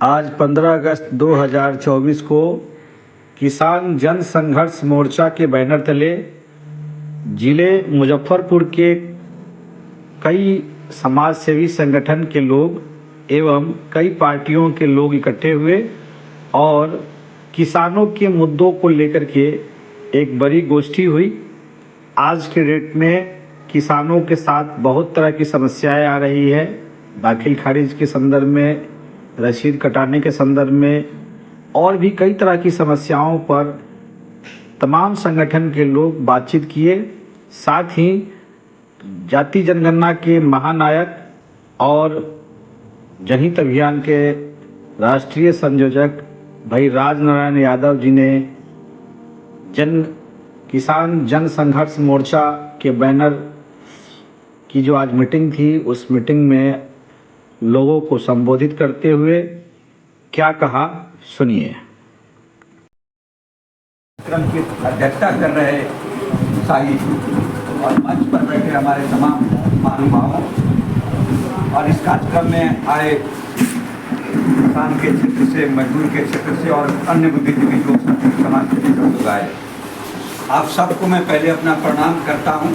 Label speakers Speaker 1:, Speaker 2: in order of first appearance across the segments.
Speaker 1: आज 15 अगस्त 2024 को किसान जन संघर्ष मोर्चा के बैनर तले जिले मुजफ्फरपुर के कई समाज सेवी संगठन के लोग एवं कई पार्टियों के लोग इकट्ठे हुए और किसानों के मुद्दों को लेकर के एक बड़ी गोष्ठी हुई। आज के डेट में किसानों के साथ बहुत तरह की समस्याएं आ रही है। दाखिल खारिज के संदर्भ में, रसीद कटाने के संदर्भ में और भी कई तरह की समस्याओं पर तमाम संगठन के लोग बातचीत किए। साथ ही जाति जनगणना के महानायक और जनहित अभियान के राष्ट्रीय संयोजक भाई राजनारायण यादव जी ने किसान जन संघर्ष मोर्चा के बैनर की जो आज मीटिंग थी, उस मीटिंग में लोगों को संबोधित करते हुए क्या कहा, सुनिए।
Speaker 2: कार्यक्रम की अध्यक्षता कर रहे शाही और मंच पर बैठे हमारे तमाम महानुभावों और इस कार्यक्रम में आए किसान के क्षेत्र से, मजदूर के क्षेत्र से और अन्य बुद्धिजीवी लोग, समाज के लोग आए। आप सबको मैं पहले अपना प्रणाम करता हूं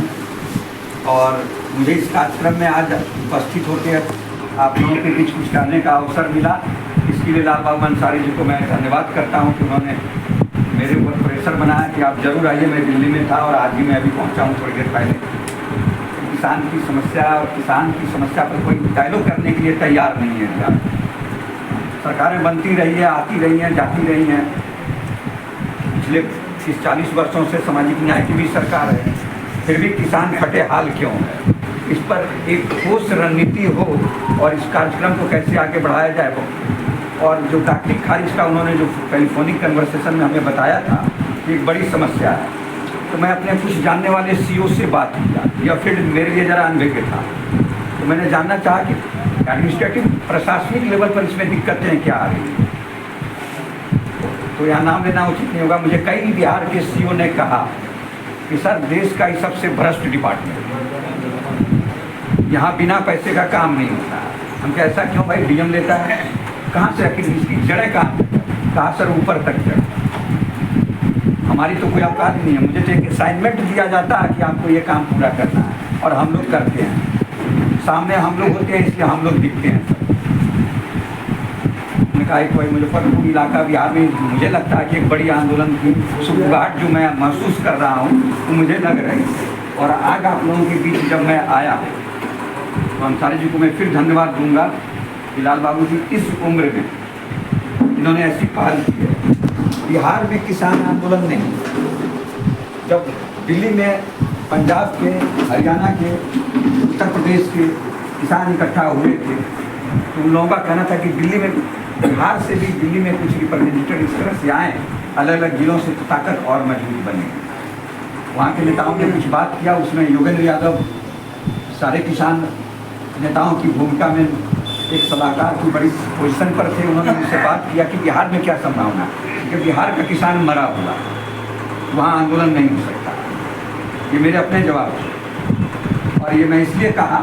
Speaker 2: और मुझे इस कार्यक्रम में आज उपस्थित होकर आप लोगों के बीच कुछ करने का अवसर मिला। इसके लिए लाल बाबू अंसारी जी को मैं धन्यवाद करता हूं कि उन्होंने मेरे ऊपर प्रेशर बनाया कि आप जरूर आइए। मैं दिल्ली में था और आज ही मैं अभी पहुंचा हूं थोड़ी देर पहले। किसान की समस्या और किसान की समस्या पर कोई डायलॉग करने के लिए तैयार नहीं है। यार सरकारें बनती रही है, आती रही हैं, जाती रही हैं। पिछले 30-40 वर्षों से सामाजिक न्याय की भी सरकार है, फिर भी किसान फटे हाल क्यों है? इस पर एक ठोस रणनीति हो और इस कार्यक्रम को कैसे आगे बढ़ाया जाए वो। और जो दाखिल खारिज का उन्होंने जो टेलीफोनिक कन्वर्सेशन में हमें बताया था, एक बड़ी समस्या है। तो मैं अपने कुछ जानने वाले सीईओ से बात किया। यह फील्ड मेरे लिए ज़रा अनभिज्ञ था, तो मैंने जानना चाहा कि एडमिनिस्ट्रेटिव प्रशासनिक लेवल पर इसमें दिक्कतें क्या आ रही हैं। तो यहाँ नाम लेना उचित नहीं होगा। मुझे कई बिहार के सीईओ ने कहा कि सर, देश का ही सबसे भ्रष्ट डिपार्टमेंट, यहाँ बिना पैसे का काम नहीं होता। हम क्या ऐसा क्यों भाई? डीएम लेता है, कहाँ से आखिर इसकी जड़ें कहाँ सर ऊपर तक जड़? हमारी तो कोई औकात नहीं है। मुझे तो एक असाइनमेंट दिया जाता है कि आपको ये काम पूरा करना है और हम लोग करते हैं। सामने हम लोग होते हैं, इसलिए हम लोग दिखते हैं। मैंने कहा एक कोई मुजफ्फरपुर इलाका बिहार में मुझे लगता है कि एक बड़ी आंदोलन की सुगबुगाहट जो मैं महसूस कर रहा हूँ वो मुझे लग रही है। और आज आप लोगों के बीच जब मैं आया तो अंसारी जी को मैं फिर धन्यवाद दूंगा कि लाल बाबू जी इस उम्र में इन्होंने ऐसी पहल की है। बिहार में किसान आंदोलन नहीं, जब दिल्ली में पंजाब के, हरियाणा के, उत्तर प्रदेश के किसान इकट्ठा हुए थे तो उन लोगों का कहना था कि दिल्ली में, बिहार से भी दिल्ली में कुछ रिप्रेजेंटेटिव इस तरह से आए अलग अलग जिलों से, तो ताकत और मजबूत बने। वहाँ के नेताओं ने कुछ बात किया, उसमें योगेंद्र यादव सारे किसान नेताओं की भूमिका में एक सलाहकार की बड़ी पोजीशन पर थे। उन्होंने मुझसे बात किया कि बिहार में क्या संभावना है, कि बिहार का किसान मरा हुआ, वहाँ आंदोलन नहीं हो सकता। ये मेरे अपने जवाब थे और ये मैं इसलिए कहा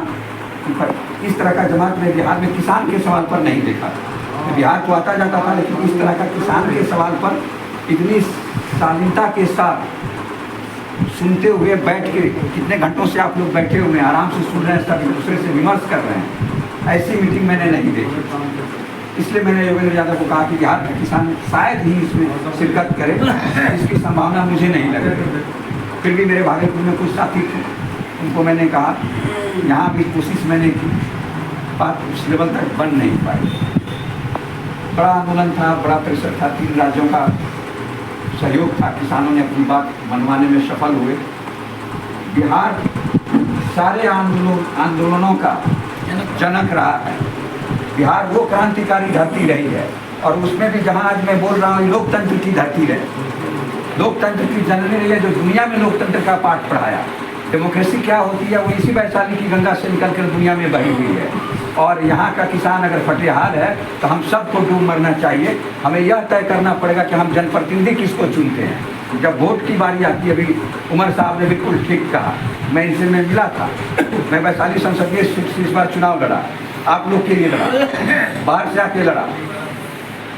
Speaker 2: कि इस तरह का जमात में बिहार में किसान के सवाल पर नहीं देखा था। बिहार को आता जाता था, लेकिन इस तरह का किसान के सवाल पर इतनी शालीनता के साथ सुनते हुए बैठ के, कितने घंटों से आप लोग बैठे हुए हैं, आराम से सुन रहे हैं, सब एक दूसरे से विमर्श कर रहे हैं, ऐसी मीटिंग मैंने नहीं देखी। इसलिए मैंने योगेंद्र यादव को कहा कि बिहार के किसान शायद ही इसमें शिरकत करें, इसकी संभावना मुझे नहीं लग रही। फिर भी मेरे भागलपुर में कुछ साथी थे, उनको मैंने कहा, यहाँ भी कोशिश मैंने की, बात उस लेवल तक बन नहीं पाई। बड़ा आंदोलन था, बड़ा प्रेशर था, 3 राज्यों का सहयोग था, किसानों ने अपनी बात मनवाने में सफल हुए। बिहार सारे आंदोलनों का जनक रहा है। बिहार वो क्रांतिकारी धरती रही है और उसमें भी जहाँ आज मैं बोल रहा हूँ, लोकतंत्र की धरती रही, लोकतंत्र की जननी रही है, जो दुनिया में लोकतंत्र का पाठ पढ़ाया। डेमोक्रेसी क्या होती है वो इसी वैशाली की गंगा से निकल कर दुनिया में बही हुई है। और यहाँ का किसान अगर फटेहाल है तो हम सबको डूब मरना चाहिए। हमें यह तय करना पड़ेगा कि हम जनप्रतिनिधि किसको चुनते हैं। जब वोट की बारी आती है, अभी उमर साहब ने बिल्कुल ठीक कहा, मैं इनसे मिला था, मैं वैशाली संसदीय सीट से इस बार चुनाव लड़ा, आप लोग के लिए लड़ा, बाहर से आके लड़ा।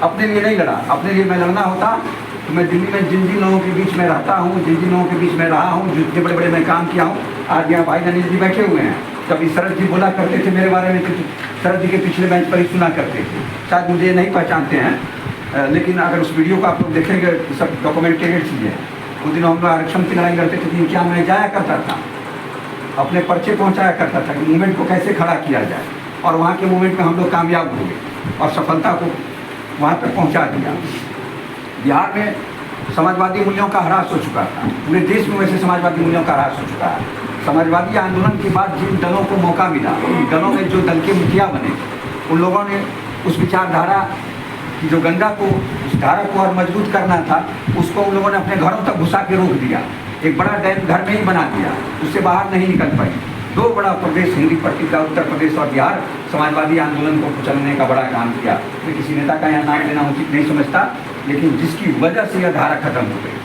Speaker 2: अपने लिए नहीं लड़ा। अपने लिए मैं लड़ना होता तो मैं दिल्ली में जिन जिन लोगों के बीच में रहता हूँ, जिन जिन लोगों के बीच में रहा हूँ, जितने बड़े बड़े मैं काम किया हूँ, आज यहाँ भाई अनिल जी बैठे हुए हैं। कभी शरद जी बोला करते थे मेरे बारे में, तो शरद जी के पिछले बेंच पर ही सुना करते थे। शायद मुझे नहीं पहचानते हैं, लेकिन अगर उस वीडियो को आप लोग देखेंगे सब डॉक्यूमेंटेड चीज़ें हैं। उन दिनों हम लोग आरक्षण की लड़ाई लड़ते थे कि क्या मैं जाया करता था, अपने पर्चे पहुँचाया करता था कि मूवमेंट को कैसे खड़ा किया जाए, और वहाँ के मूवमेंट में हम लोग कामयाब हुए और सफलता को वहाँ तक पहुँचा दिया। बिहार में समाजवादी मूल्यों का ह्रास हो चुका था, पूरे देश में वैसे समाजवादी मूल्यों का ह्रास हो चुका है। समाजवादी आंदोलन के बाद जिन दलों को मौका मिला, उन दलों में जो दल के मुखिया बने, उन लोगों ने उस विचारधारा की जो गंगा को, उस धारा को और मजबूत करना था, उसको उन लोगों ने अपने घरों तक घुसा के रोक दिया। एक बड़ा डैम घर में ही बना दिया, उससे बाहर नहीं निकल पाई। दो बड़ा प्रदेश हिंदी पट्टिका, उत्तर प्रदेश और बिहार, समाजवादी आंदोलन को कुचलने का बड़ा काम किया। मैं किसी नेता का यहाँ नाम लेना उचित नहीं समझता, लेकिन जिसकी वजह से यह धारा खत्म हो गई।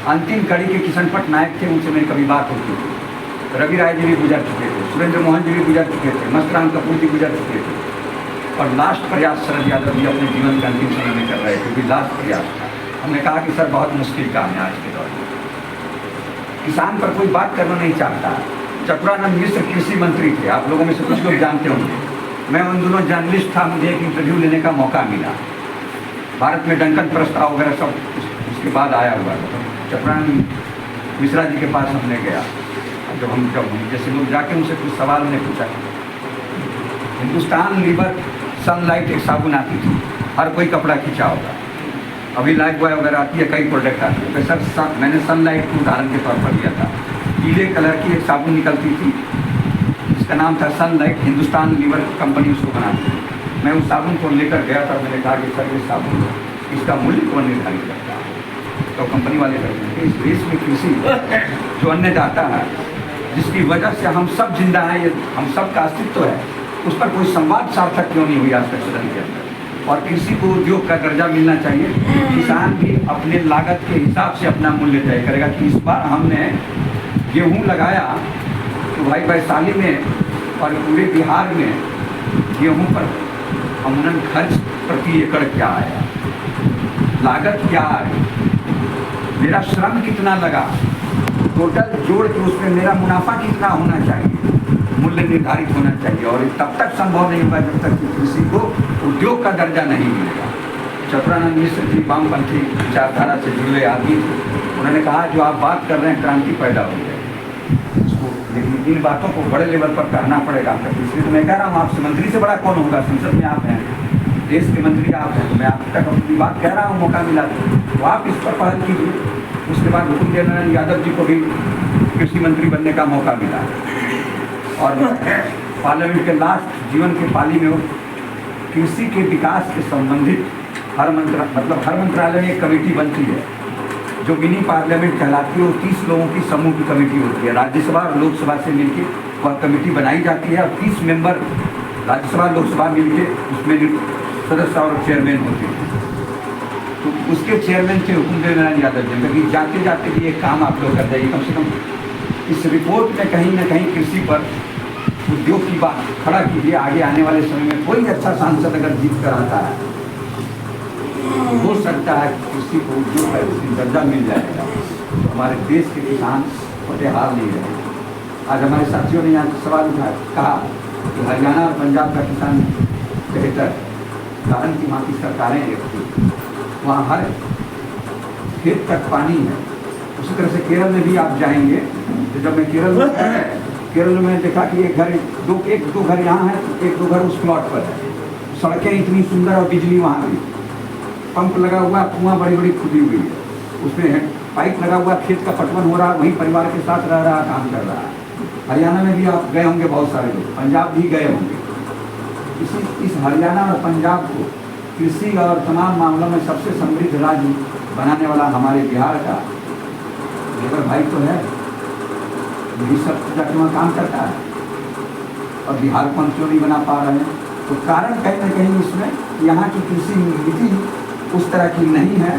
Speaker 2: अंतिम कड़ी के किशन पटनायक थे, उनसे मेरी कभी बात होती थी। रवि राय जी भी गुजर चुके थे, सुरेंद्र मोहन जी भी गुजर चुके थे, मस्तराम कपूर जी गुजर चुके थे, और लास्ट प्रयास शरद यादव जी अपने जीवन के अंतिम समय में कर रहे थे, क्योंकि लास्ट प्रयास था। हमने कहा कि सर बहुत मुश्किल काम है आज के दौर में, किसान पर कोई बात करना नहीं चाहता। चतुरानंद मिश्र कृषि मंत्री थे, आप लोगों में से कुछ लोग जानते होंगे। मैं उन दोनों जर्नलिस्ट था, मुझे एक इंटरव्यू लेने का मौका मिला। भारत में डंकन प्रस्ताव वगैरह सब उसके बाद आया हुआ था। चतुरानंद मिश्रा जी के पास हमने गया, जब हम जैसे लोग जाके उनसे कुछ सवाल ने पूछा। हिंदुस्तान लीवर सनलाइट एक साबुन आती थी, हर कोई कपड़ा खींचा होगा। अभी लाइफ बॉय वगैरह आती है, कई प्रोडक्ट आते हैं। तो सर मैंने सनलाइट को उदाहरण के तौर पर लिया था। पीले कलर की एक साबुन निकलती थी, जिसका नाम था सनलाइट, हिंदुस्तान लीवर कंपनी उसको बनाती थी। मैं उस साबुन को लेकर गया था, मैंने कहा कि सर ये साबुन इसका मूल्य कौन निर्धारित करता है? तो कंपनी वाले कहते हैं कि इस देश में कृषि जो अन्नदाता है, जिसकी वजह से हम सब जिंदा हैं, ये हम सब का अस्तित्व है, उस पर कोई संवाद सार्थक क्यों नहीं हुई आज तक सदन के अंदर? और कृषि को उद्योग का दर्जा मिलना चाहिए। किसान भी अपने लागत के हिसाब से अपना मूल्य तय करेगा कि इस बार हमने गेहूं लगाया तो भाई वैशाली में और पूरे बिहार में गेहूं पर अमूमन खर्च प्रति एकड़ क्या आया, लागत क्या आई, मेरा श्रम कितना लगा, टोटल जोड़ के उसमें मेरा मुनाफा कितना होना चाहिए, मूल्य निर्धारित होना चाहिए। और तब तक संभव नहीं होगा जब तक कि कृषि को उद्योग का दर्जा नहीं मिलेगा। चतुरानंद मिश्र जी वामपंथी विचारधारा से जुड़े आदमी थे। उन्होंने कहा जो आप बात कर रहे हैं क्रांति पैदा हो जाए उसको, लेकिन इन बातों को बड़े लेवल पर करना पड़ेगा। इसलिए तो मैं कह रहा हूँ आपसे, मंत्री से बड़ा कौन होगा? संसद में आप हैं, देश के मंत्री आप हैं, तो मैं आप तक अपनी बात कह रहा हूँ, मौका मिला तो आप इस पर पहल कीजिए। उसके बाद भूपेंद्र नारायण यादव जी को भी कृषि मंत्री बनने का मौका मिला, और पार्लियामेंट के लास्ट जीवन के पाली में वो कृषि के विकास के संबंधित हर मंत्रालय में एक कमेटी बनती है जो मिनी पार्लियामेंट कहलाती है। वो 30 लोगों की समूह की कमेटी होती है, राज्यसभा और लोकसभा से मिलकर वह कमेटी बनाई जाती है, और 30 मेंबर राज्यसभा लोकसभा मिलकर उसमें सदस्य और चेयरमैन होते हैं। तो उसके चेयरमैन थे भूपेंद्र नारायण यादव जी। कभी जाते जाते भी एक काम आप लोग कर जाइए, कम से कम इस रिपोर्ट में कहीं ना कहीं कृषि पर उद्योग की बात खड़ा कीजिए। आगे आने वाले समय में कोई अच्छा सांसद अगर जीत कर आता है, हो सकता है कि कृषि को उद्योग का दर्जा मिल जाएगा, तो हमारे देश के किसान फतेहाल नहीं रहे। आज हमारे साथियों ने यहाँ सवाल उठाया, कहा कि हरियाणा और पंजाब का किसान बेहतर, कारण कि वहाँ की सरकारें एक थी, वहाँ हर खेत तक पानी है। उसी तरह से केरल में भी आप जाएंगे तो जब मैं केरल में देखा कि एक दो घर यहाँ है, एक दो घर उस प्लॉट पर है, सड़कें इतनी सुंदर और बिजली वहाँ भी, पंप लगा हुआ, कुआं बड़ी बड़ी खुदी हुई है, उसमें पाइप लगा हुआ, खेत का पटवन हो रहा, वहीं परिवार के साथ रह रहा, काम कर रहा है। हरियाणा में भी आप गए होंगे बहुत सारे लोग, पंजाब भी गए होंगे। इस हरियाणा और पंजाब को कृषि और तमाम मामलों में सबसे समृद्ध राज्य बनाने वाला हमारे बिहार का लेबर भाई तो है, यही सब जाके वहाँ काम करता है, और बिहार को हम क्यों नहीं बना पा रहे हैं? तो कारण कहीं ना कहीं इसमें यहाँ की कृषि नीति उस तरह की नहीं है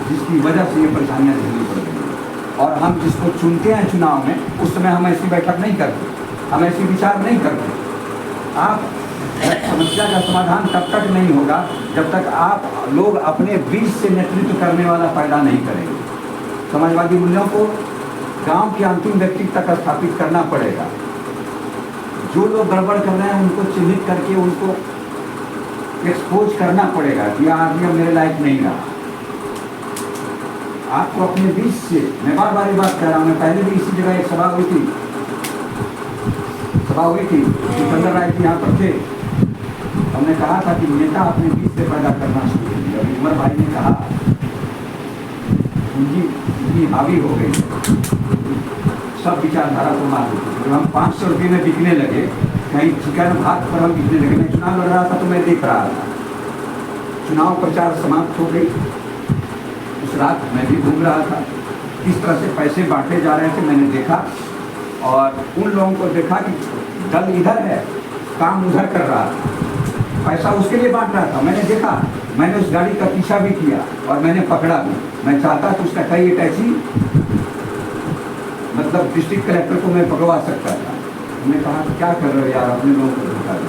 Speaker 2: जिसकी वजह से ये परेशानियाँ झेलनी पड़ रही हैं। और हम जिसको चुनते हैं चुनाव में, उस समय हम ऐसी बैठक नहीं करते, हम ऐसी विचार नहीं करते। आप समस्या का समाधान तब तक नहीं होगा जब तक आप लोग अपने बीच से नेतृत्व करने वाला पैदा नहीं करेंगे। समाजवादी मूल्यों को गांव के अंतिम व्यक्ति तक स्थापित करना पड़ेगा। जो लोग गड़बड़ कर रहे हैं उनको चिन्हित करके उनको एक्सपोज करना पड़ेगा कि यह आदमी अब मेरे लायक नहीं रहा। आपको अपने बीच से, मैं बार बार बात कर रहा हूँ, मैं पहले भी इसी जगह एक सभा हुई थी सिकंदर राय जी यहाँ पर थे। हमने कहा था कि नेता अपने बीच से पैदा करना शुरू कीजिए। अभी उमर भाई ने कहा पूंजी इतनी हावी हो गई, सब विचारधारा को मार देती। जब हम 500 रुपये में बिकने लगे, कहीं चिकन भात पर हम बिकने लगे। मैं चुनाव लड़ रहा था तो मैं देख रहा था, चुनाव प्रचार समाप्त हो गई। उस रात मैं भी घूम रहा था, किस तरह से पैसे बांटे जा रहे थे मैंने देखा। और उन लोगों को देखा कि दल इधर है, काम उधर कर रहा था, पैसा उसके लिए बांट रहा था। मैंने देखा, मैंने उस गाड़ी का पीछा भी किया और मैंने पकड़ा भी। मैं चाहता तो उसका कई टैक्सी मतलब डिस्ट्रिक्ट कलेक्टर को मैं पकड़वा सकता था। मैंने कहा क्या कर रहे हो यार, अपने लोगों को धोखा दे।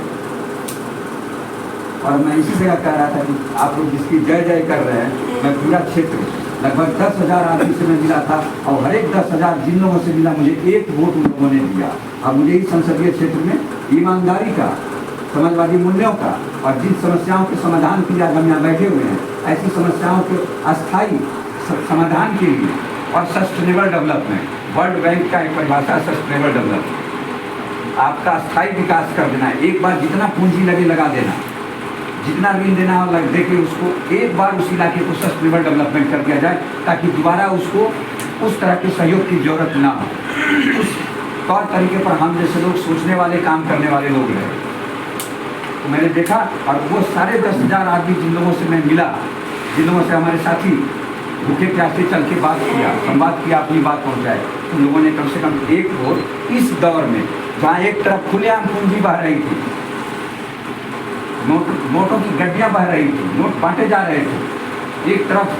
Speaker 2: और मैं इसी जगह कह रहा था कि आप लोग जिसकी जय जय कर रहे हैं, मैं पूरा क्षेत्र लगभग 10,000 आदमी से मैं मिला था और हर एक 10,000 जिन लोगों से मिला मुझे एक वोट उन लोगों ने दिया। अब मुझे इस संसदीय क्षेत्र में ईमानदारी का, समाजवादी मूल्यों का और जिन समस्याओं के समाधान के लिए आज हम यहाँ बैठे हुए हैं, ऐसी समस्याओं के अस्थायी समाधान के लिए और सस्टेनेबल डेवलपमेंट, वर्ल्ड बैंक का एक परिभाषा सस्टेनेबल डेवलपमेंट, आपका स्थायी विकास कर देना। एक बार जितना पूंजी लगे लगा देना, जितना ऋण देना हो दे के उसको एक बार उस इलाके को सस्टेनेबल डेवलपमेंट कर दिया जाए, ताकि दोबारा उसको उस तरह के सहयोग की जरूरत ना हो। उस तौर तरीके पर हम जैसे लोग सोचने वाले, काम करने वाले लोग रहे। तो मैंने देखा और वो सारे 10,000 आदमी जिन लोगों से मैं मिला, जिन लोगों से हमारे साथी भूखे प्यासे चल के बात किया, संवाद किया, अपनी बात पहुँचाए, उन लोगों ने कम से कम एक वोट इस दौर में, जहाँ एक तरफ खुलेआम पूंजी बह रही थी, नोटों की गड्डियाँ बह रही थी, नोट बांटे जा रहे थे, एक तरफ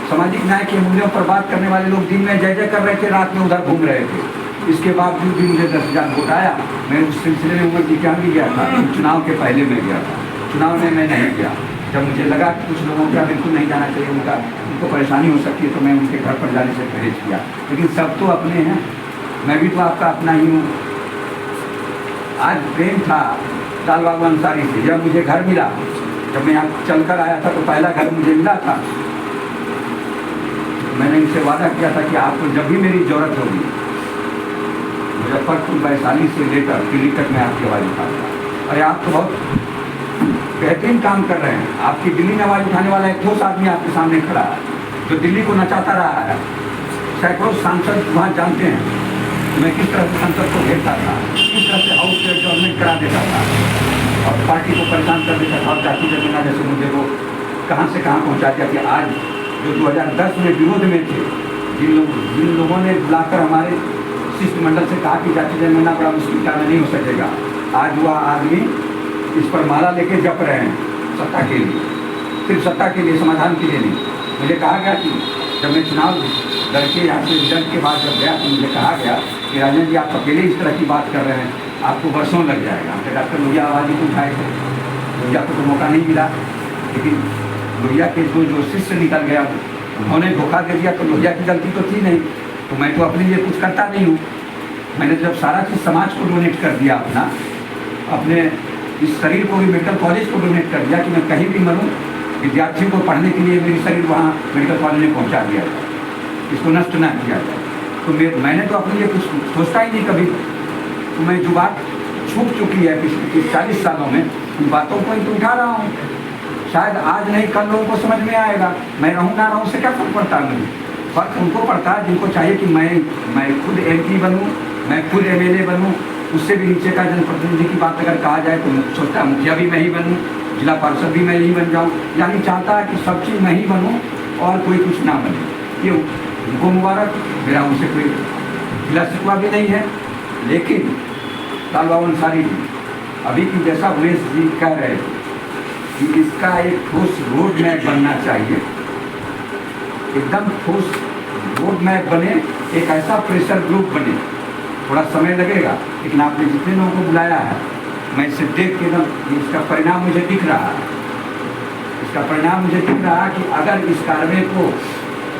Speaker 2: सामाजिक न्याय के मूल्यों पर बात करने वाले लोग दिन में जय जय कर रहे थे, रात में उधर घूम रहे थे। इसके बावजूद भी मुझे 10,000 वोट आया। मैं उस सिलसिले में उमर जी के यहाँ भी गया था, चुनाव के पहले मैं गया था, चुनाव में मैं नहीं गया। जब मुझे लगा कि कुछ लोगों का बिल्कुल नहीं जाना चाहिए, उनको परेशानी हो सकती है, तो मैं उनके घर पर जाने से परहेज किया। लेकिन सब तो अपने हैं, मैं भी तो आपका अपना ही हूँ। आज प्रेम था लाल बाबू अंसारी से, जब मुझे घर मिला, जब मैं यहाँ चलकर आया था तो पहला घर मुझे मिला था। मैंने इनसे वादा किया था कि आपको जब भी मेरी जरूरत होगी, मुजफ्फरपुर वैशाली से लेकर दिल्ली तक मैं आपकी आवाज़ उठाऊंगा। अरे आप तो बहुत बेहतरीन काम कर रहे हैं। आपकी दिल्ली में आवाज़ उठाने वाला एक ठोस आदमी आपके सामने खड़ा है, जो दिल्ली को नचाता रहा है। सैकड़ों सांसद वहाँ जानते हैं मैं किस तरह से संसद को घेरता था, किस तरह से हाउस से गवर्नमेंट करा देता था और पार्टी को परेशान कर देता था। और जाति जनगणना जैसे मुझे वो कहाँ से कहाँ पहुँचा दिया कि आज जो 2010 में विरोध में थे, जिन लोगों ने बुलाकर हमारे शिष्टमंडल से कहा कि जाति जनगणना बड़ा मुश्किल काम नहीं हो सकेगा, आज वह आदमी इस पर माला लेके जप रहे हैं सत्ता के लिए, सिर्फ सत्ता के लिए, समाधान के लिए नहीं। मुझे कहा गया कि जब मैं चुनाव लड़के यहाँ से रिजल्ट के बाद जब गया तो मुझे कहा गया कि राजन जी आप अकेले इस तरह की बात कर रहे हैं, आपको वर्षों लग जाएगा। फिर डॉक्टर लोहिया आवाज़ ही उठाए थे, लोहिया को तो मौका नहीं मिला, लेकिन लोहिया के जो शिष्य निकल गया उन्होंने धोखा दे दिया, तो लोहिया की गलती तो थी नहीं। तो मैं तो अपने लिए कुछ करता नहीं हूँ। मैंने जब सारा चीज़ समाज को डोनेट कर दिया, अपने इस शरीर को भी मेडिकल कॉलेज को डोनेट कर दिया कि मैं कहीं भी मरूँ, विद्यार्थियों को पढ़ने के लिए मेरी शरीर वहाँ मेडिकल कॉलेज में पहुँचा दिया जाए, इसको नष्ट ना किया जाए। तो मैंने तो अपने लिए कुछ सोचता ही नहीं कभी। तो मैं जो बात छूट चुकी है पिछले 40 सालों में, उन बातों को ही तो उठा रहा हूँ। शायद आज नहीं कल लोगों को समझ में आएगा। मैं रहूँ ना रहूँ से क्या फर्क पड़ता है मुझे? फर्क उनको पड़ता है जिनको चाहिए कि मैं खुद MP बनूँ, मैं खुद MLA बनूँ। उससे भी नीचे का जनप्रतिनिधि की बात अगर कहा जाए तो सोचता है मुखिया भी मैं ही बनूँ, जिला पार्षद भी मैं ही बन जाऊँ। यानी चाहता है कि सब चीज़ मैं ही बनूँ और कोई कुछ ना बने। ये उनको मुबारक, मेरा उनसे कोई गिला शिकवा भी नहीं है। लेकिन लाल बाबू अंसारी जी अभी की जैसा उमेश जी कह रहे थे कि इसका एक ठोस रोड मैप बनना चाहिए, एकदम ठोस रोड मैप बने, एक ऐसा प्रेशर ग्रुप बने। थोड़ा समय लगेगा, लेकिन आपने जितने लोगों को बुलाया है मैं इसे देख के ना इसका परिणाम मुझे दिख रहा है। इसका परिणाम मुझे दिख रहा है कि अगर इस कार्य को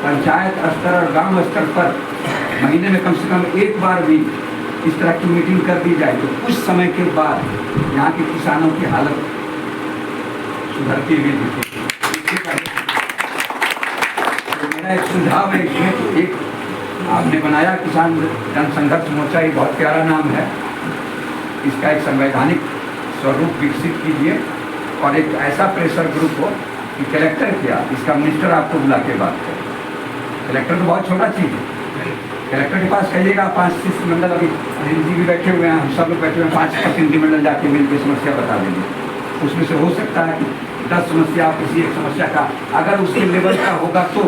Speaker 2: पंचायत स्तर और गांव स्तर पर महीने में कम से कम एक बार भी इस तरह की मीटिंग कर दी जाए तो कुछ समय के बाद यहाँ के किसानों की हालत सुधरती हुई दिखेगी। तो मेरा एक सुझाव है इसमें, तो एक आपने बनाया किसान जन संघर्ष मोर्चा, ये बहुत प्यारा नाम है। इसका एक संवैधानिक स्वरूप विकसित कीजिए और एक ऐसा प्रेशर ग्रुप हो कि कलेक्टर क्या, इसका मिनिस्टर आपको बुला के बात करे। कलेक्टर तो बहुत छोटा चीज़ है। कलेक्टर के पास कहिएगा 5 शिष्टमंडल, अभी अनिल जी भी बैठे हुए हैं, हम सब लोग बैठे हुए हैं, 5 प्रतिनिधिमंडल जाके मिल के समस्या बता देंगे। उसमें से हो सकता है कि 10 समस्या किसी एक समस्या का अगर उसके लेवल का होगा तो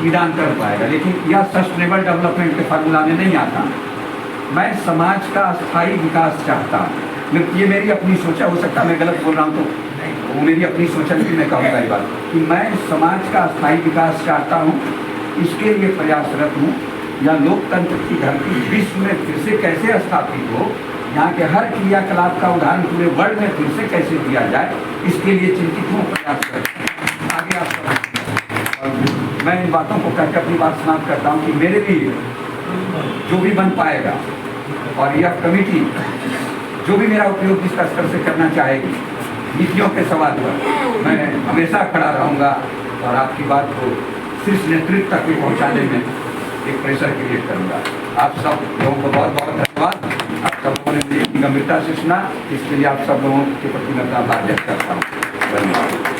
Speaker 2: निदान कर पाएगा, लेकिन यह सस्टेनेबल डेवलपमेंट के फार्मूला में नहीं आता। मैं समाज का स्थायी विकास चाहता हूँ। ये मेरी अपनी सोच है, हो सकता है मैं गलत बोल रहा हूँ तो वो मेरी अपनी सोच है, कि मैं कहूँगा ये बात कि मैं समाज का स्थायी विकास चाहता हूँ। इसके लिए प्रयासरत हूँ। या लोकतंत्र की धरती विश्व में फिर से कैसे स्थापित हो, यहाँ के हर क्रियाकलाप का उदाहरण पूरे वर्ल्ड में फिर से कैसे दिया जाए, इसके लिए चिंतित हूँ, प्रयास करता आगे आप सब। और मैं इन बातों को कहकर अपनी बात समाप्त करता हूँ कि मेरे लिए जो भी बन पाएगा और यह कमेटी जो भी मेरा उपयोग जिस स्तर से करना चाहेगी नीतियों के सवाल पर, मैं हमेशा खड़ा रहूँगा और आपकी बात को शीर्ष नेतृत्व तक पहुँचाने में एक प्रेशर क्रिएट करूँगा। आप सब लोगों को बहुत बहुत धन्यवाद। आप सब लोगों ने मुझे गंभीरता से सुना, इसके लिए आप सब लोगों के प्रति मैं अपना आभार व्यक्त करता हूँ। धन्यवाद।